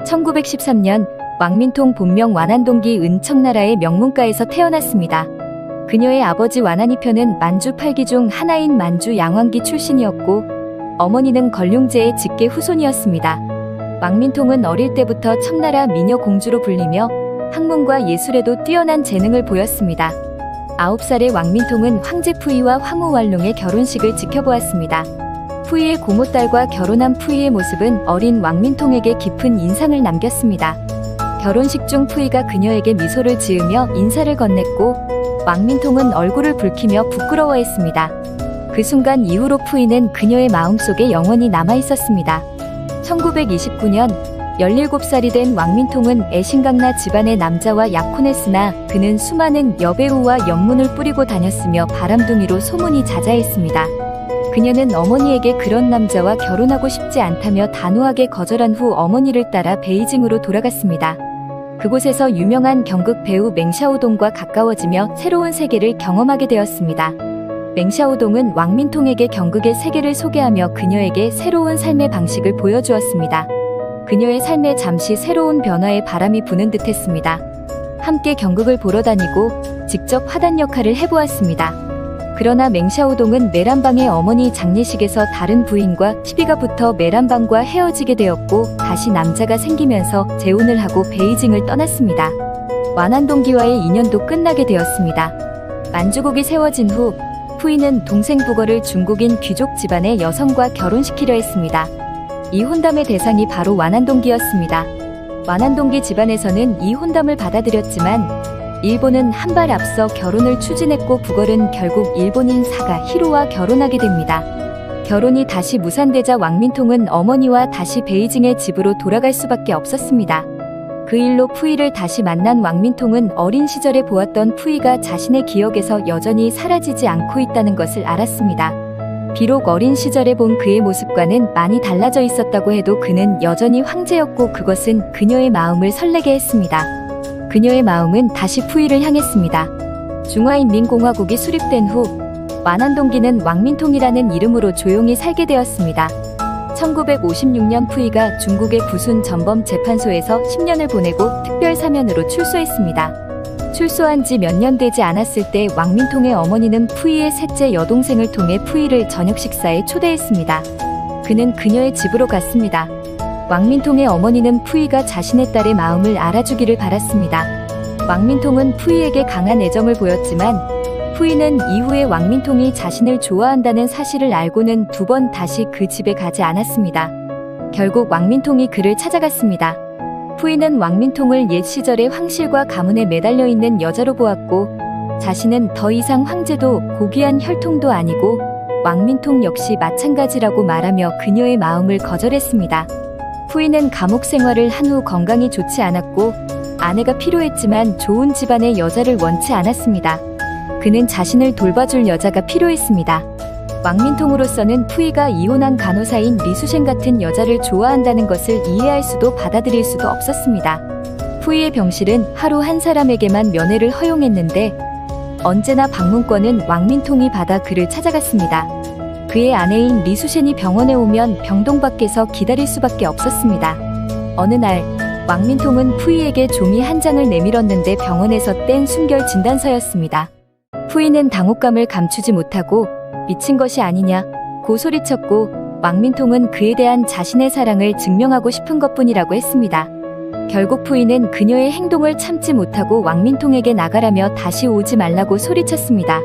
1913년 왕민통 본명 완안동기 은청나라의 명문가에서 태어났습니다. 그녀의 아버지 완안이표는 만주 8기 중 하나인 만주 양왕기 출신이었고 어머니는 걸륭제의 직계 후손이었습니다. 왕민통은 어릴 때부터 청나라 미녀 공주로 불리며 학문과 예술에도 뛰어난 재능을 보였습니다. 9살의 왕민통은 황제 푸이와 황후 완롱의 결혼식을 지켜보았습니다. 푸이의 고모딸과 결혼한 푸이의 모습은 어린 왕민통에게 깊은 인상을 남겼습니다. 결혼식 중 푸이가 그녀에게 미소를 지으며 인사를 건넸고 왕민통은 얼굴을 붉히며 부끄러워했습니다. 그 순간 이후로 푸이는 그녀의 마음속에 영원히 남아있었습니다. 1929년 17살이 된 왕민통은 애신강나 집안의 남자와 약혼했으나 그는 수많은 여배우와 연문을 뿌리고 다녔으며 바람둥이로 소문이 자자했습니다. 그녀는 어머니에게 그런 남자와 결혼하고 싶지 않다며 단호하게 거절한 후 어머니를 따라 베이징으로 돌아갔습니다. 그곳에서 유명한 경극 배우 맹샤오동과 가까워지며 새로운 세계를 경험하게 되었습니다. 맹샤오동은 왕민통에게 경극의 세계를 소개하며 그녀에게 새로운 삶의 방식을 보여주었습니다. 그녀의 삶에 잠시 새로운 변화의 바람이 부는 듯했습니다. 함께 경극을 보러 다니고 직접 화단 역할을 해보았습니다. 그러나 맹샤오동은 메란방의 어머니 장례식에서 다른 부인과 시비가 붙어 메란방과 헤어지게 되었고 다시 남자가 생기면서 재혼을 하고 베이징을 떠났습니다. 완안동기와의 인연도 끝나게 되었습니다. 만주국이 세워진 후 푸이는 동생 부거를 중국인 귀족 집안의 여성과 결혼시키려 했습니다. 이 혼담의 대상이 바로 완안동기였습니다. 완안동기 집안에서는 이 혼담을 받아들였지만 일본은 한 발 앞서 결혼을 추진했고 부걸은 결국 일본인 사가 히로와 결혼하게 됩니다. 결혼이 다시 무산되자 왕민통은 어머니와 다시 베이징의 집으로 돌아갈 수밖에 없었습니다. 그 일로 푸이를 다시 만난 왕민통은 어린 시절에 보았던 푸이가 자신의 기억에서 여전히 사라지지 않고 있다는 것을 알았습니다. 비록 어린 시절에 본 그의 모습과는 많이 달라져 있었다고 해도 그는 여전히 황제였고 그것은 그녀의 마음을 설레게 했습니다. 그녀의 마음은 다시 푸이를 향했습니다. 중화인민공화국이 수립된 후 완안동기는 왕민통이라는 이름으로 조용히 살게 되었습니다. 1956년 푸이가 중국의 부순 전범재판소에서 10년을 보내고 특별사면으로 출소했습니다. 출소한 지 몇 년 되지 않았을 때 왕민통의 어머니는 푸이의 셋째 여동생을 통해 푸이를 저녁 식사에 초대했습니다. 그는 그녀의 집으로 갔습니다. 왕민통의 어머니는 푸이가 자신의 딸의 마음을 알아주기를 바랐습니다. 왕민통은 푸이에게 강한 애정을 보였지만 푸이는 이후에 왕민통이 자신을 좋아한다는 사실을 알고는 두 번 다시 그 집에 가지 않았습니다. 결국 왕민통이 그를 찾아갔습니다. 푸이는 왕민통을 옛 시절의 황실과 가문에 매달려 있는 여자로 보았고 자신은 더 이상 황제도 고귀한 혈통도 아니고 왕민통 역시 마찬가지라고 말하며 그녀의 마음을 거절했습니다. 푸이는 감옥 생활을 한 후 건강이 좋지 않았고 아내가 필요했지만 좋은 집안의 여자를 원치 않았습니다. 그는 자신을 돌봐줄 여자가 필요했습니다. 왕민통으로서는 푸이가 이혼한 간호사인 리수셴 같은 여자를 좋아한다는 것을 이해할 수도 받아들일 수도 없었습니다. 푸이의 병실은 하루 한 사람에게만 면회를 허용했는데 언제나 방문권은 왕민통이 받아 그를 찾아갔습니다. 그의 아내인 리수셴이 병원에 오면 병동 밖에서 기다릴 수밖에 없었습니다. 어느 날 왕민통은 푸이에게 종이 한 장을 내밀었는데 병원에서 뗀 순결 진단서였습니다. 푸이는 당혹감을 감추지 못하고 미친 것이 아니냐고 소리쳤고 왕민통은 그에 대한 자신의 사랑을 증명하고 싶은 것뿐이라고 했습니다. 결국 푸이는 그녀의 행동을 참지 못하고 왕민통에게 나가라며 다시 오지 말라고 소리쳤습니다.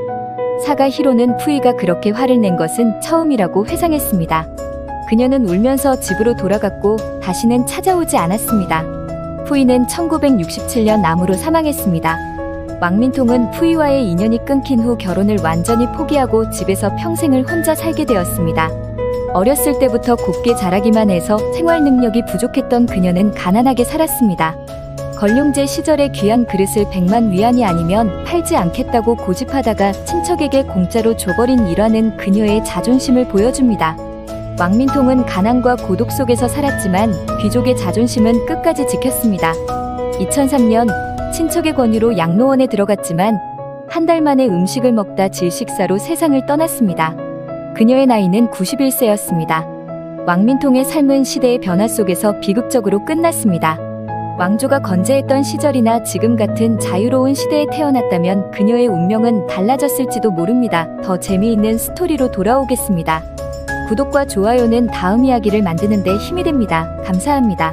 사가 히로는 푸이가 그렇게 화를 낸 것은 처음이라고 회상했습니다. 그녀는 울면서 집으로 돌아갔고 다시는 찾아오지 않았습니다. 푸이는 1967년 암으로 사망했습니다. 왕민통은 푸이와의 인연이 끊긴 후 결혼을 완전히 포기하고 집에서 평생을 혼자 살게 되었습니다. 어렸을 때부터 곱게 자라기만 해서 생활 능력이 부족했던 그녀는 가난하게 살았습니다. 걸륭제 시절의 귀한 그릇을 100만 위안이 아니면 팔지 않겠다고 고집하다가 친척에게 공짜로 줘버린 일화는 그녀의 자존심을 보여줍니다. 왕민통은 가난과 고독 속에서 살았지만 귀족의 자존심은 끝까지 지켰습니다. 2003년 친척의 권유로 양로원에 들어갔지만 한 달 만에 음식을 먹다 질식사로 세상을 떠났습니다. 그녀의 나이는 91세였습니다. 왕민통의 삶은 시대의 변화 속에서 비극적으로 끝났습니다. 왕조가 건재했던 시절이나 지금 같은 자유로운 시대에 태어났다면 그녀의 운명은 달라졌을지도 모릅니다. 더 재미있는 스토리로 돌아오겠습니다. 구독과 좋아요는 다음 이야기를 만드는 데 힘이 됩니다. 감사합니다.